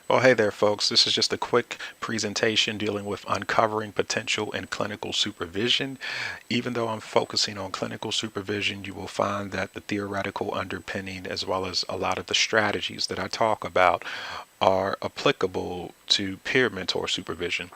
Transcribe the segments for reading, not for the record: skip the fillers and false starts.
Well, hey there, folks. This is just a quick presentation dealing with uncovering potential in clinical supervision. Even though I'm focusing on clinical supervision, you will find that the theoretical underpinning, as well as a lot of the strategies that I talk about, are applicable to peer mentor supervision.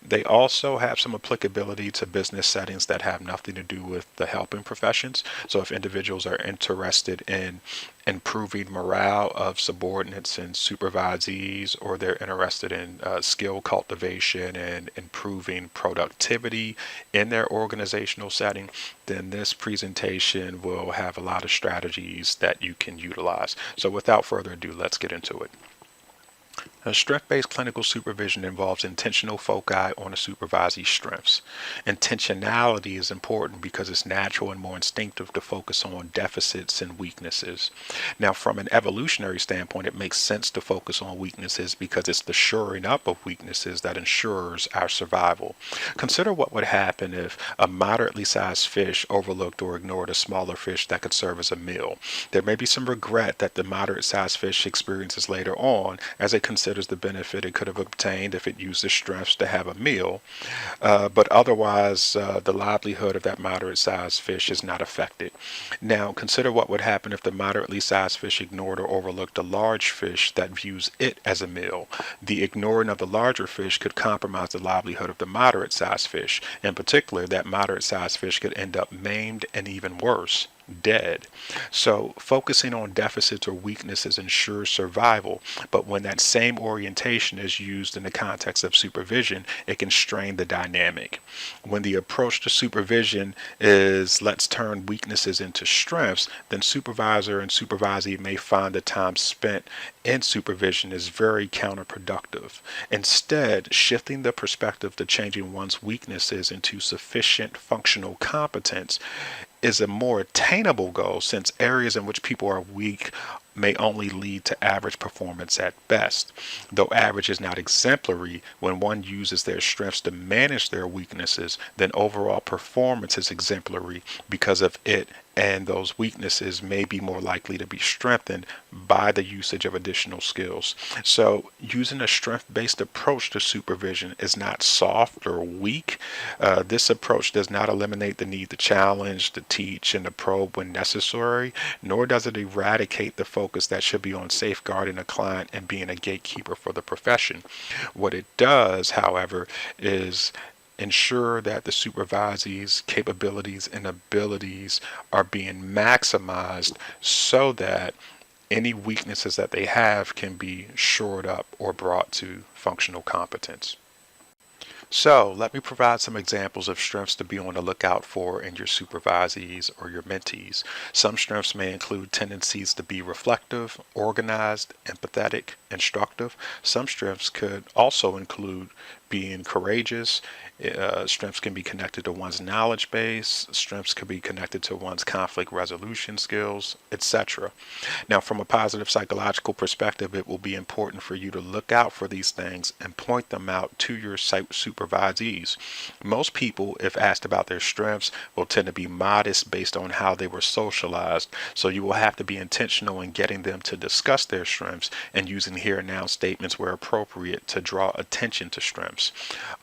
They also have some applicability to business settings that have nothing to do with the helping professions. So if individuals are interested in improving morale of subordinates and supervisees, or they're interested in skill cultivation and improving productivity in their organizational setting, then this presentation will have a lot of strategies that you can utilize. So without further ado, let's get into it. Strength-based clinical supervision involves intentional foci on a supervisee's strengths. Intentionality is important because it's natural and more instinctive to focus on deficits and weaknesses. Now, from an evolutionary standpoint, it makes sense to focus on weaknesses because it's the shoring up of weaknesses that ensures our survival. Consider what would happen if a moderately sized fish overlooked or ignored a smaller fish that could serve as a meal. There may be some regret that the moderate sized fish experiences later on as it considers the benefit it could have obtained if it used its strengths to have a meal, but otherwise the livelihood of that moderate sized fish is not affected. Now consider what would happen if the moderately sized fish ignored or overlooked a large fish that views it as a meal. The ignoring of the larger fish could compromise the livelihood of the moderate sized fish. In particular, that moderate sized fish could end up maimed and even worse, dead. So focusing on deficits or weaknesses ensures survival, but when that same orientation is used in the context of supervision, it can strain the dynamic. When the approach to supervision is let's turn weaknesses into strengths, then supervisor and supervisee may find the time spent in supervision is very counterproductive. Instead, shifting the perspective to changing one's weaknesses into sufficient functional competence is a more attainable goal, since areas in which people are weak may only lead to average performance at best. Though average is not exemplary, when one uses their strengths to manage their weaknesses, then overall performance is exemplary because of it, and those weaknesses may be more likely to be strengthened by the usage of additional skills. So using a strength-based approach to supervision is not soft or weak. This approach does not eliminate the need to challenge, to teach, and to probe when necessary, nor does it eradicate the focus that should be on safeguarding a client and being a gatekeeper for the profession. What it does, however, is ensure that the supervisee's capabilities and abilities are being maximized so that any weaknesses that they have can be shored up or brought to functional competence. So let me provide some examples of strengths to be on the lookout for in your supervisees or your mentees. Some strengths may include tendencies to be reflective, organized, empathetic, instructive. Some strengths could also include being courageous. Strengths can be connected to one's knowledge base. Strengths could be connected to one's conflict resolution skills, etc. Now, from a positive psychological perspective, it will be important for you to look out for these things and point them out to your supervisees. Most people, if asked about their strengths, will tend to be modest based on how they were socialized. So you will have to be intentional in getting them to discuss their strengths and using here and now statements where appropriate to draw attention to strengths.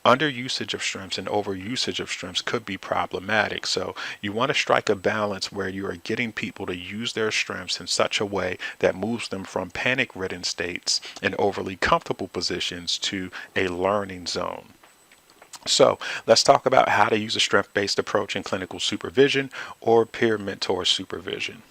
Underusage of strengths and overusage of strengths could be problematic. So you want to strike a balance where you are getting people to use their strengths in such a way that moves them from panic-ridden states and overly comfortable positions to a learning zone. So let's talk about how to use a strength-based approach in clinical supervision or peer mentor supervision.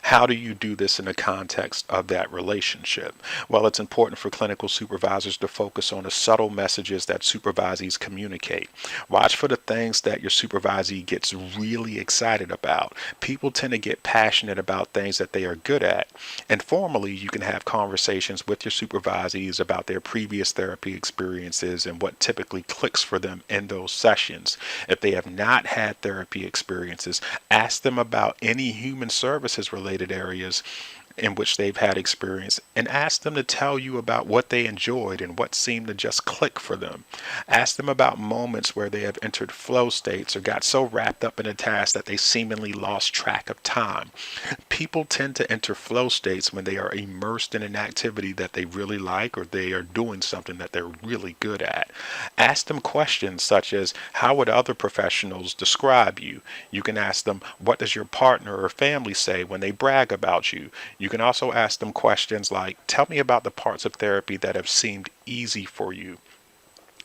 How do you do this in the context of that relationship? Well, it's important for clinical supervisors to focus on the subtle messages that supervisees communicate. Watch for the things that your supervisee gets really excited about. People tend to get passionate about things that they are good at. Informally, you can have conversations with your supervisees about their previous therapy experiences and what typically clicks for them in those sessions. If they have not had therapy experiences, ask them about any human services related areas in which they've had experience, and ask them to tell you about what they enjoyed and what seemed to just click for them. Ask them about moments where they have entered flow states or got so wrapped up in a task that they seemingly lost track of time. People tend to enter flow states when they are immersed in an activity that they really like, or they are doing something that they're really good at. Ask them questions such as, how would other professionals describe you? You can ask them, what does your partner or family say when they brag about you? You can also ask them questions like, tell me about the parts of therapy that have seemed easy for you.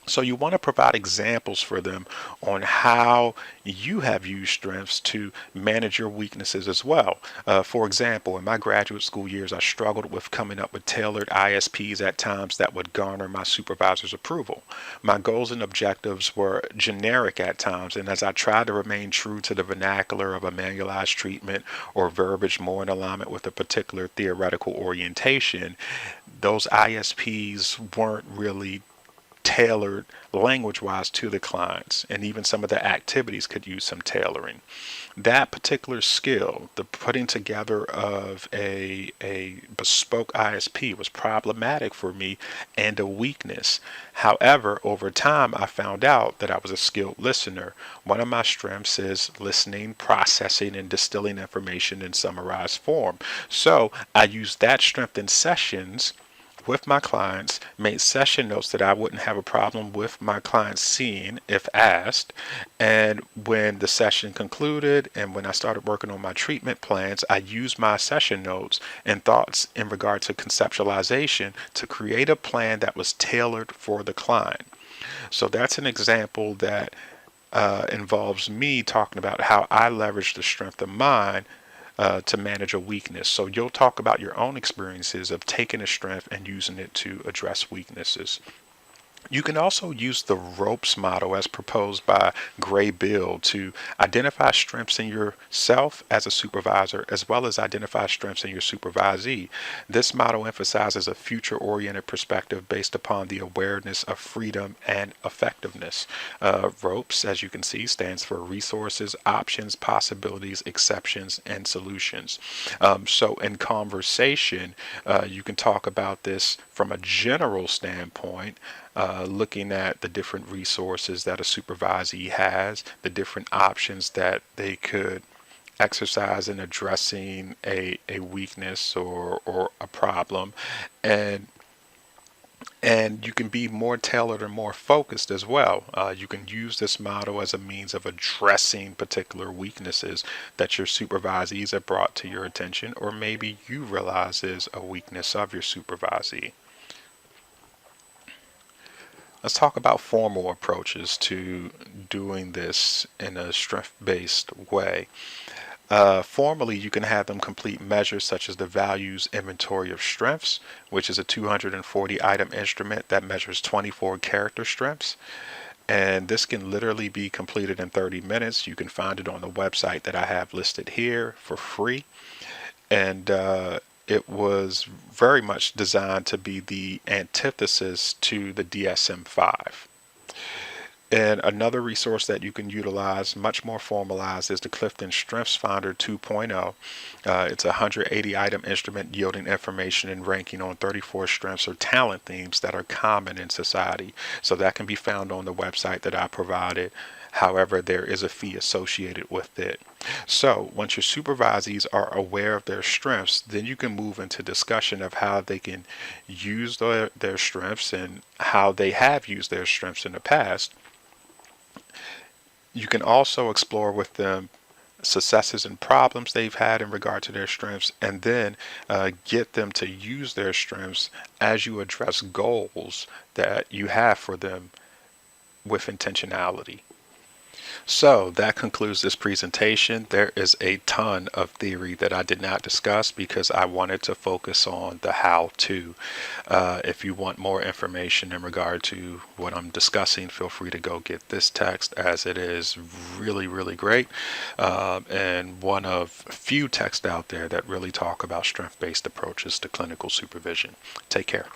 So you want to provide examples for them on how you have used strengths to manage your weaknesses as well. For example, in my graduate school years, I struggled with coming up with tailored ISPs at times that would garner my supervisor's approval. My goals and objectives were generic at times, and as I tried to remain true to the vernacular of a manualized treatment or verbiage more in alignment with a particular theoretical orientation, those ISPs weren't really tailored language wise to the clients, and even some of the activities could use some tailoring. That particular skill, the putting together of a bespoke ISP, was problematic for me and a weakness. However, over time, I found out that I was a skilled listener. One of my strengths is listening, processing, and distilling information in summarized form. So I used that strength in sessions with my clients, made session notes that I wouldn't have a problem with my clients seeing if asked. And when the session concluded and when I started working on my treatment plans, I used my session notes and thoughts in regard to conceptualization to create a plan that was tailored for the client. So that's an example that involves me talking about how I leverage the strength of mine to manage a weakness. So you'll talk about your own experiences of taking a strength and using it to address weaknesses. You can also use the ropes model as proposed by Gray Bill to identify strengths in yourself as a supervisor, as well as identify strengths in your supervisee. This model emphasizes a future-oriented perspective based upon the awareness of freedom and effectiveness. Ropes, as you can see, stands for resources, options, possibilities, exceptions, and solutions. So in conversation, you can talk about this from a general standpoint, looking at the different resources that a supervisee has, the different options that they could exercise in addressing a weakness or a problem, and you can be more tailored and more focused as well. You can use this model as a means of addressing particular weaknesses that your supervisees have brought to your attention, or maybe you realize is a weakness of your supervisee. Let's talk about formal approaches to doing this in a strength-based way. Formally, you can have them complete measures such as the values inventory of strengths, which is a 240 item instrument that measures 24 character strengths. And this can literally be completed in 30 minutes. You can find it on the website that I have listed here for free. And it was very much designed to be the antithesis to the DSM-5. And another resource that you can utilize, much more formalized, is the Clifton Strengths Finder 2.0. It's a 180 item instrument yielding information and ranking on 34 strengths or talent themes that are common in society. So that can be found on the website that I provided. However, there is a fee associated with it. So once your supervisees are aware of their strengths, then you can move into discussion of how they can use their strengths and how they have used their strengths in the past. You can also explore with them successes and problems they've had in regard to their strengths, and then get them to use their strengths as you address goals that you have for them with intentionality. So that concludes this presentation. There is a ton of theory that I did not discuss because I wanted to focus on the how-to. If you want more information in regard to what I'm discussing, feel free to go get this text, as it is really, really great, and one of few texts out there that really talk about strength-based approaches to clinical supervision. Take care.